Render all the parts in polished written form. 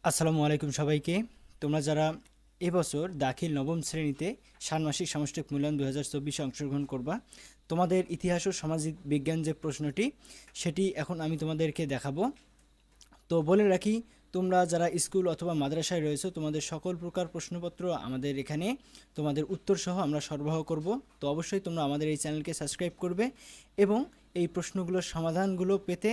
আসসালামু আলাইকুম সবাইকে। তোমরা যারা এবছর দাখিল নবম শ্রেণীতে ষান্মাসিক সামষ্টিক মূল্যায়ন 2024 অংশগ্রহণ করবা, তোমাদের ইতিহাস ও সামাজিক বিজ্ঞান যে প্রশ্নটি সেটি এখন আমি তোমাদেরকে দেখাবো। তো বলে রাখি, তোমরা যারা স্কুল অথবা মাদ্রাসায় রয়েছো, তোমাদের সকল প্রকার প্রশ্নপত্র আমাদের এখানে তোমাদের উত্তর সহ আমরা সরবরাহ করব। তো অবশ্যই তোমরা আমাদের এই চ্যানেলকে সাবস্ক্রাইব করবে এবং এই প্রশ্নগুলোর সমাধানগুলো পেতে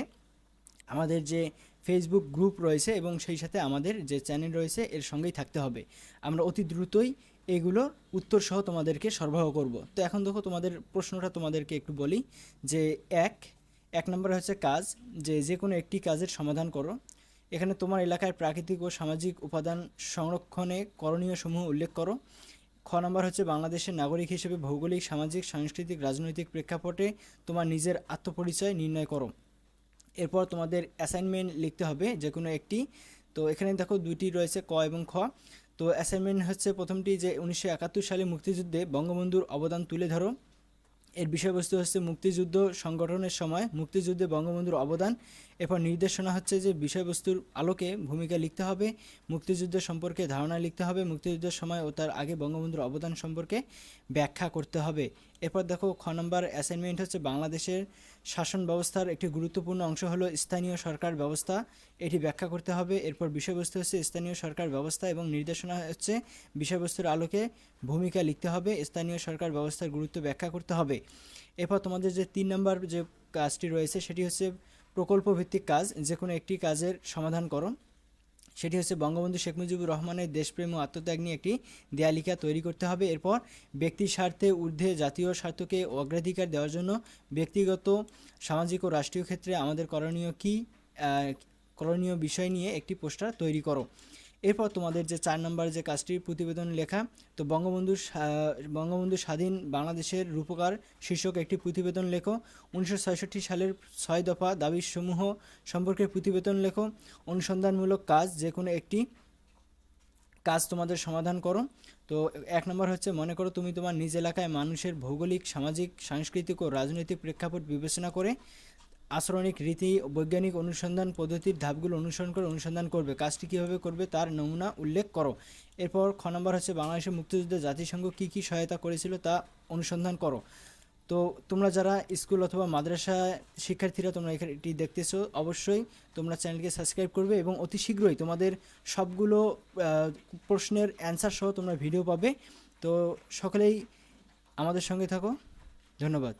আমাদের যে ফেসবুক গ্রুপ রয়েছে এবং সেই সাথে আমাদের যে চ্যানেল রয়েছে এর সঙ্গেই থাকতে হবে। আমরা অতি দ্রুতই এগুলোর উত্তর সহ তোমাদেরকে সরবরাহ করব। তো এখন দেখো, তোমাদের প্রশ্নটা তোমাদেরকে একটু বলি যে এক নম্বরে হচ্ছে কাজ, যে কোনো একটি কাজের সমাধান করো। এখানে তোমার এলাকায় প্রাকৃতিক ও সামাজিক উপাদান সংরক্ষণে করণীয় সমূহ উল্লেখ করো। খ নম্বর হচ্ছে বাংলাদেশের নাগরিক হিসেবে ভৌগোলিক, সামাজিক, সাংস্কৃতিক, রাজনৈতিক প্রেক্ষাপটে তোমার নিজের আত্মপরিচয় নির্ণয় করো। এরপর তোমাদের অ্যাসাইনমেন্ট লিখতে হবে যে কোনো একটি। তো এখানে দেখো দুইটি রয়েছে, ক এবং খ। তো অ্যাসাইনমেন্ট হচ্ছে প্রথমটি যে 1971 সালে মুক্তিযুদ্ধে বঙ্গবন্ধুর অবদান তুলে ধরো। এর বিষয়বস্তু হচ্ছে মুক্তিযুদ্ধ সংগঠনের সময় মুক্তিযুদ্ধে বঙ্গবন্ধুর অবদান। এরপর নির্দেশনা হচ্ছে যে বিষয়বস্তুর আলোকে ভূমিকা লিখতে হবে, মুক্তিযুদ্ধ সম্পর্কে ধারণা লিখতে হবে, মুক্তিযুদ্ধের সময় ও তার আগে বঙ্গবন্ধুর অবদান সম্পর্কে ব্যাখ্যা করতে হবে। এরপর দেখো, খ নম্বর অ্যাসাইনমেন্ট হচ্ছে বাংলাদেশের শাসন ব্যবস্থার একটি গুরুত্বপূর্ণ অংশ হলো স্থানীয় সরকার ব্যবস্থা, এটি ব্যাখ্যা করতে হবে। এরপর বিষয়বস্তু হচ্ছে স্থানীয় সরকার ব্যবস্থা এবং নির্দেশনা হচ্ছে বিষয়বস্তুর আলোকে ভূমিকা লিখতে হবে, স্থানীয় সরকার ব্যবস্থার গুরুত্ব ব্যাখ্যা করতে হবে। এরপর তোমাদের যে 3 নম্বর যে কাজটি রয়েছে সেটি হচ্ছে প্রকল্প ভিত্তিক কাজ, যে কোনো একটি কাজের সমাধান করো। সেটি হচ্ছে বঙ্গবন্ধু শেখ মুজিবুর রহমানের দেশপ্রেম ও আত্মত্যাগ নিয়ে একটি দেয়ালিকা তৈরি করতে হবে। এরপর ব্যক্তির স্বার্থে ঊর্ধ্বে জাতীয় স্বার্থকে অগ্রাধিকার দেওয়ার জন্য ব্যক্তিগত, সামাজিক ও রাষ্ট্রীয় ক্ষেত্রে আমাদের করণীয় বিষয় নিয়ে একটি পোস্টার তৈরি করো। এরপর তোমাদের যে 4 নম্বর যে কাজটির প্রতিবেদন লেখা। তো বঙ্গবন্ধু স্বাধীন বাংলাদেশের রূপকার শীর্ষক একটি প্রতিবেদন লেখো। 1966 সালের 6 দফা দাবিসমূহ সম্পর্কে প্রতিবেদন লেখো। অনুসন্ধানমূলক কাজ, যে কোনো একটি কাজ তোমাদের সমাধান করো। তো 1 নম্বর হচ্ছে মনে করো তুমি তোমার নিজ এলাকায় মানুষের ভৌগোলিক, সামাজিক, সাংস্কৃতিক ও রাজনৈতিক প্রেক্ষাপট বিবেচনা করে আচরণিক রীতি, বৈজ্ঞানিক অনুসন্ধান পদ্ধতির ধাপগুলো অনুসরণ করে অনুসন্ধান করবে। কাজটি কীভাবে করবে তার নমুনা উল্লেখ করো। এরপর খ নম্বর হচ্ছে বাংলাদেশের মুক্তিযুদ্ধে জাতিসংঘ কী কী সহায়তা করেছিল তা অনুসন্ধান করো। তো তোমরা যারা স্কুল অথবা মাদ্রাসা শিক্ষার্থীরা তোমরা এটি দেখতেছো, অবশ্যই তোমরা চ্যানেলকে সাবস্ক্রাইব করবে এবং অতি শীঘ্রই তোমাদের সবগুলো প্রশ্নের অ্যান্সার সহ তোমরা ভিডিও পাবে। তো সকলেই আমাদের সঙ্গে থাকো। ধন্যবাদ।